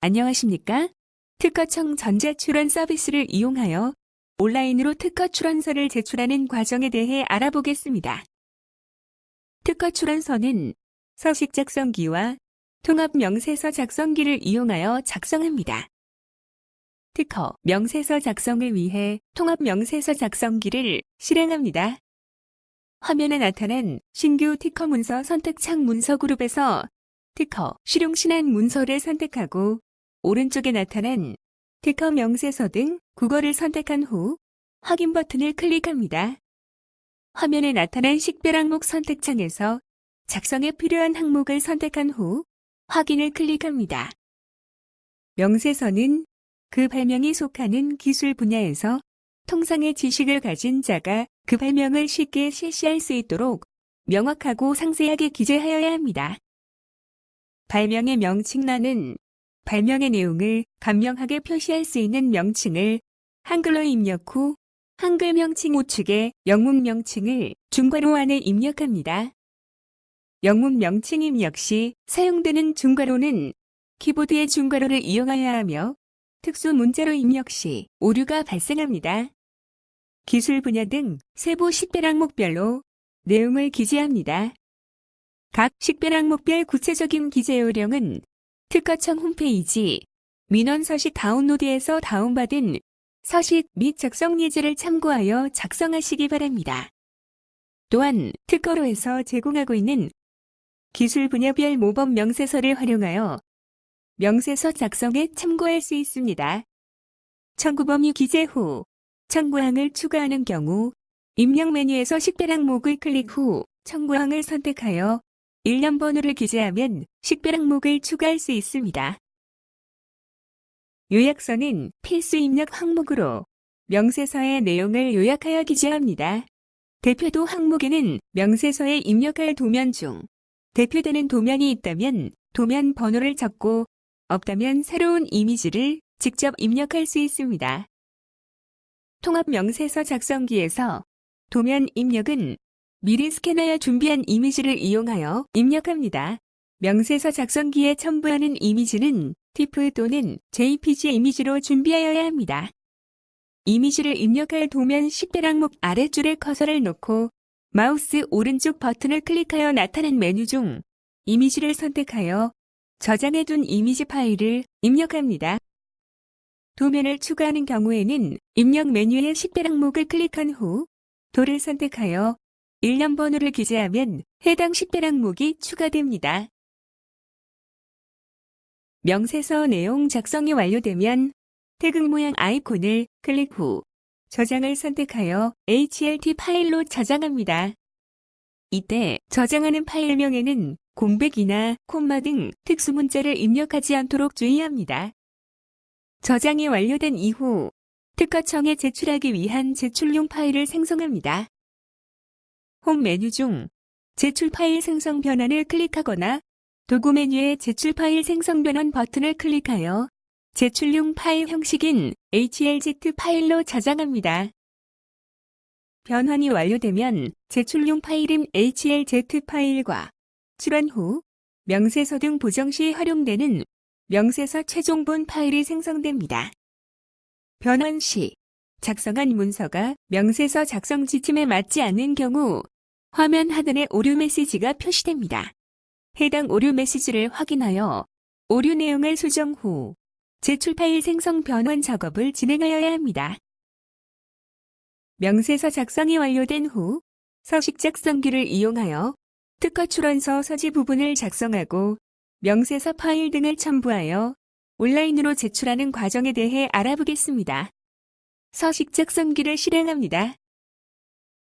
안녕하십니까? 특허청 전자출원 서비스를 이용하여 온라인으로 특허 출원서를 제출하는 과정에 대해 알아보겠습니다. 특허 출원서는 서식 작성기와 통합 명세서 작성기를 이용하여 작성합니다. 특허 명세서 작성을 위해 통합 명세서 작성기를 실행합니다. 화면에 나타난 신규 특허 문서 선택창 문서 그룹에서 특허 실용 신안 문서를 선택하고 오른쪽에 나타난 특허 명세서 등 국어를 선택한 후 확인 버튼을 클릭합니다. 화면에 나타난 식별 항목 선택창에서 작성에 필요한 항목을 선택한 후 확인을 클릭합니다. 명세서는 그 발명이 속하는 기술 분야에서 통상의 지식을 가진 자가 그 발명을 쉽게 실시할 수 있도록 명확하고 상세하게 기재하여야 합니다. 발명의 명칭란은 발명의 내용을 간명하게 표시할 수 있는 명칭을 한글로 입력 후 한글 명칭 우측에 영문 명칭을 중괄호 안에 입력합니다. 영문 명칭 입력 시 사용되는 중괄호는 키보드의 중괄호를 이용하여야 하며 특수 문자로 입력 시 오류가 발생합니다. 기술 분야 등 세부 식별 항목별로 내용을 기재합니다. 각 식별 항목별 구체적인 기재 요령은 특허청 홈페이지 민원 서식 다운로드에서 다운받은 서식 및 작성 예제를 참고하여 작성하시기 바랍니다. 또한 특허로에서 제공하고 있는 기술 분야별 모범 명세서를 활용하여 명세서 작성에 참고할 수 있습니다. 청구 범위 기재 후 청구항을 추가하는 경우 입력 메뉴에서 식별 항목을 클릭 후 청구항을 선택하여 일련 번호를 기재하면 식별 항목을 추가할 수 있습니다. 요약서는 필수 입력 항목으로 명세서의 내용을 요약하여 기재합니다. 대표도 항목에는 명세서에 입력할 도면 중 대표되는 도면이 있다면 도면 번호를 적고 없다면 새로운 이미지를 직접 입력할 수 있습니다. 통합 명세서 작성기에서 도면 입력은 미리 스캔하여 준비한 이미지를 이용하여 입력합니다. 명세서 작성기에 첨부하는 이미지는 TIFF 또는 JPG 이미지로 준비하여야 합니다. 이미지를 입력할 도면 식별 항목 아랫줄에 커서를 놓고 마우스 오른쪽 버튼을 클릭하여 나타난 메뉴 중 이미지를 선택하여 저장해둔 이미지 파일을 입력합니다. 도면을 추가하는 경우에는 입력 메뉴의 식별 항목을 클릭한 후 도를 선택하여 일련 번호를 기재하면 해당 식별 항목이 추가됩니다. 명세서 내용 작성이 완료되면 태극 모양 아이콘을 클릭 후 저장을 선택하여 HLT 파일로 저장합니다. 이때 저장하는 파일명에는 공백이나 콤마 등 특수 문자를 입력하지 않도록 주의합니다. 저장이 완료된 이후 특허청에 제출하기 위한 제출용 파일을 생성합니다. 홈 메뉴 중 제출 파일 생성 변환을 클릭하거나 도구 메뉴의 제출 파일 생성 변환 버튼을 클릭하여 제출용 파일 형식인 HLZ 파일로 저장합니다. 변환이 완료되면 제출용 파일인 HLZ 파일과 출원 후 명세서 등 보정 시 활용되는 명세서 최종본 파일이 생성됩니다. 변환 시 작성한 문서가 명세서 작성 지침에 맞지 않는 경우 화면 하단에 오류 메시지가 표시됩니다. 해당 오류 메시지를 확인하여 오류 내용을 수정 후 제출 파일 생성 변환 작업을 진행하여야 합니다. 명세서 작성이 완료된 후 서식 작성기를 이용하여 특허 출원서 서지 부분을 작성하고 명세서 파일 등을 첨부하여 온라인으로 제출하는 과정에 대해 알아보겠습니다. 서식 작성기를 실행합니다.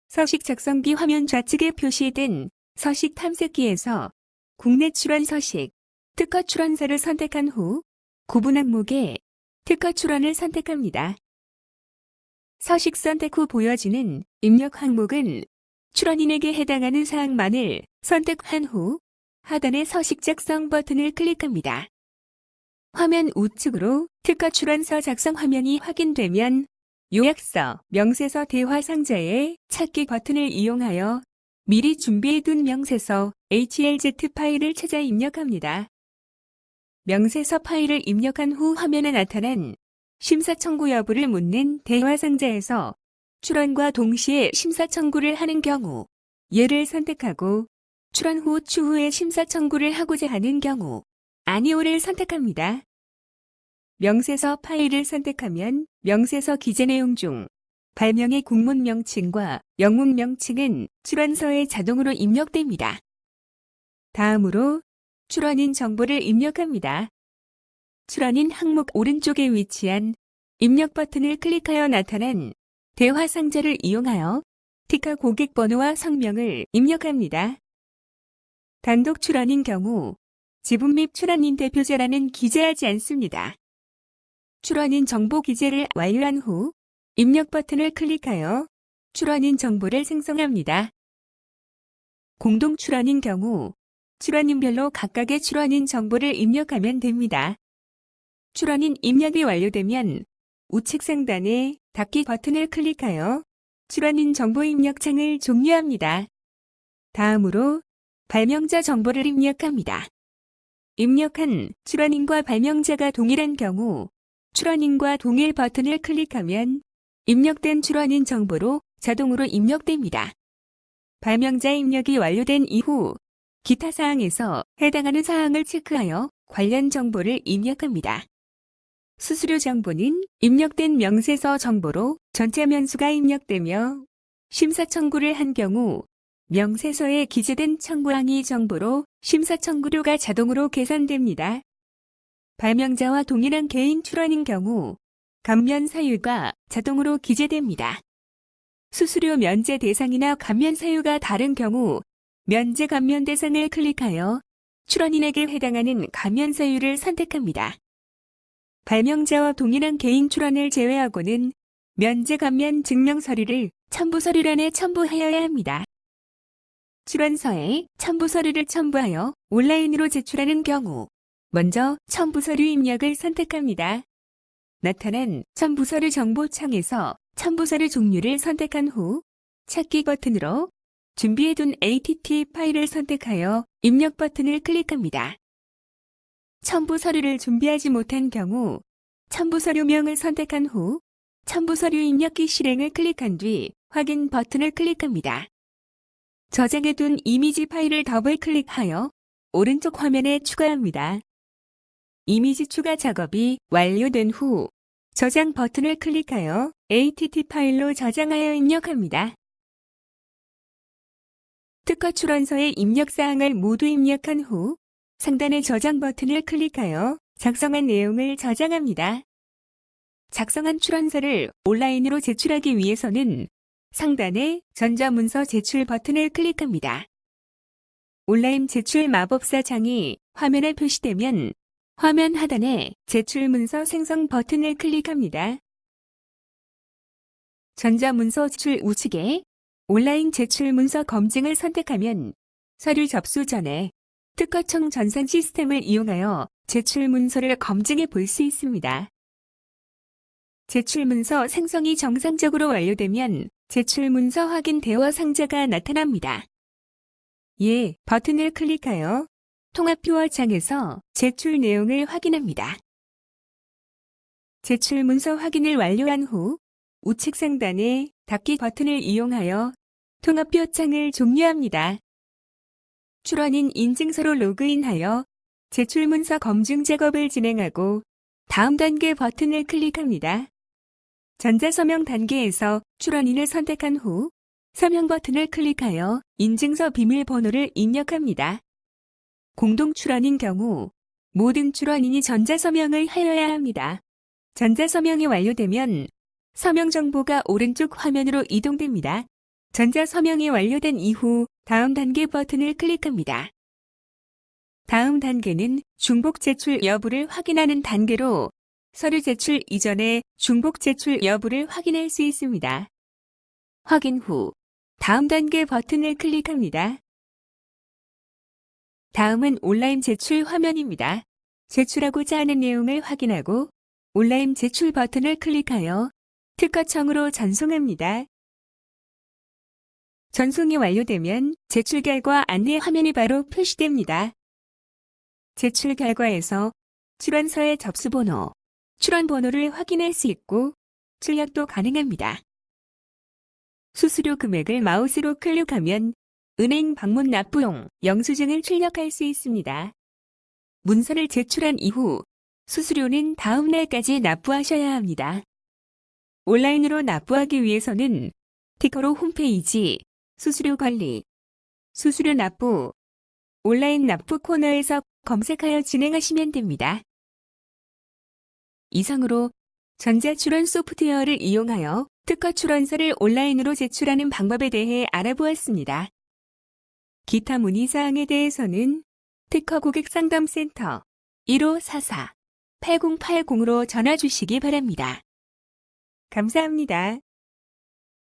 서식 작성기 화면 좌측에 표시된 서식 탐색기에서 국내 출원 서식, 특허 출원서를 선택한 후 구분 항목에 특허 출원을 선택합니다. 서식 선택 후 보여지는 입력 항목은 출원인에게 해당하는 사항만을 선택한 후 하단의 서식 작성 버튼을 클릭합니다. 화면 우측으로 특허 출원서 작성 화면이 확인되면 요약서, 명세서 대화 상자의 찾기 버튼을 이용하여 미리 준비해둔 명세서 HLZ 파일을 찾아 입력합니다. 명세서 파일을 입력한 후 화면에 나타난 심사 청구 여부를 묻는 대화 상자에서 출원과 동시에 심사 청구를 하는 경우 예를 선택하고 출원 후 추후에 심사 청구를 하고자 하는 경우 아니오를 선택합니다. 명세서 파일을 선택하면 명세서 기재 내용 중 발명의 국문 명칭과 영문 명칭은 출원서에 자동으로 입력됩니다. 다음으로 출원인 정보를 입력합니다. 출원인 항목 오른쪽에 위치한 입력 버튼을 클릭하여 나타난 대화 상자를 이용하여 티카 고객 번호와 성명을 입력합니다. 단독 출원인 경우 지분 및 출원인 대표자라는 기재하지 않습니다. 출원인 정보 기재를 완료한 후 입력 버튼을 클릭하여 출원인 정보를 생성합니다. 공동 출원인 경우 출원인별로 각각의 출원인 정보를 입력하면 됩니다. 출원인 입력이 완료되면 우측 상단에 닫기 버튼을 클릭하여 출원인 정보 입력 창을 종료합니다. 다음으로 발명자 정보를 입력합니다. 입력한 출원인과 발명자가 동일한 경우 출원인과 동일 버튼을 클릭하면 입력된 출원인 정보로 자동으로 입력됩니다. 발명자 입력이 완료된 이후 기타 사항에서 해당하는 사항을 체크하여 관련 정보를 입력합니다. 수수료 정보는 입력된 명세서 정보로 전체 면수가 입력되며 심사 청구를 한 경우 명세서에 기재된 청구항의 정보로 심사 청구료가 자동으로 계산됩니다. 발명자와 동일한 개인 출원인 경우 감면 사유가 자동으로 기재됩니다. 수수료 면제 대상이나 감면 사유가 다른 경우 면제 감면 대상을 클릭하여 출원인에게 해당하는 감면 사유를 선택합니다. 발명자와 동일한 개인 출원을 제외하고는 면제 감면 증명 서류를 첨부 서류란에 첨부하여야 합니다. 출원서에 첨부 서류를 첨부하여 온라인으로 제출하는 경우 먼저 첨부 서류 입력을 선택합니다. 나타난 첨부 서류 정보창에서 첨부 서류 종류를 선택한 후 찾기 버튼으로 준비해둔 ATT 파일을 선택하여 입력 버튼을 클릭합니다. 첨부 서류를 준비하지 못한 경우 첨부 서류명을 선택한 후 첨부 서류 입력기 실행을 클릭한 뒤 확인 버튼을 클릭합니다. 저장해둔 이미지 파일을 더블 클릭하여 오른쪽 화면에 추가합니다. 이미지 추가 작업이 완료된 후 저장 버튼을 클릭하여 ATT 파일로 저장하여 입력합니다. 특허 출원서의 입력사항을 모두 입력한 후 상단의 저장 버튼을 클릭하여 작성한 내용을 저장합니다. 작성한 출원서를 온라인으로 제출하기 위해서는 상단의 전자문서 제출 버튼을 클릭합니다. 온라인 제출 마법사 창이 화면에 표시되면 화면 하단에 제출 문서 생성 버튼을 클릭합니다. 전자문서 제출 우측에 온라인 제출 문서 검증을 선택하면 서류 접수 전에 특허청 전산 시스템을 이용하여 제출 문서를 검증해 볼 수 있습니다. 제출 문서 생성이 정상적으로 완료되면 제출 문서 확인 대화 상자가 나타납니다. 예 버튼을 클릭하여 통합표어 창에서 제출 내용을 확인합니다. 제출 문서 확인을 완료한 후 우측 상단에 닫기 버튼을 이용하여 통합표 창을 종료합니다. 출원인 인증서로 로그인하여 제출 문서 검증 작업을 진행하고 다음 단계 버튼을 클릭합니다. 전자서명 단계에서 출원인을 선택한 후 서명 버튼을 클릭하여 인증서 비밀번호를 입력합니다. 공동 출원인 경우 모든 출원인이 전자서명을 하여야 합니다. 전자서명이 완료되면 서명 정보가 오른쪽 화면으로 이동됩니다. 전자서명이 완료된 이후 다음 단계 버튼을 클릭합니다. 다음 단계는 중복 제출 여부를 확인하는 단계로 서류 제출 이전에 중복 제출 여부를 확인할 수 있습니다. 확인 후 다음 단계 버튼을 클릭합니다. 다음은 온라인 제출 화면입니다. 제출하고자 하는 내용을 확인하고 온라인 제출 버튼을 클릭하여 특허청으로 전송합니다. 전송이 완료되면 제출 결과 안내 화면이 바로 표시됩니다. 제출 결과에서 출원서의 접수번호, 출원번호를 확인할 수 있고 출력도 가능합니다. 수수료 금액을 마우스로 클릭하면 은행 방문 납부용 영수증을 출력할 수 있습니다. 문서를 제출한 이후 수수료는 다음 날까지 납부하셔야 합니다. 온라인으로 납부하기 위해서는 티커로 홈페이지, 수수료 관리, 수수료 납부, 온라인 납부 코너에서 검색하여 진행하시면 됩니다. 이상으로 전자출원 소프트웨어를 이용하여 특허 출원서를 온라인으로 제출하는 방법에 대해 알아보았습니다. 기타 문의사항에 대해서는 특허고객상담센터 1544-8080으로 전화 주시기 바랍니다. 감사합니다.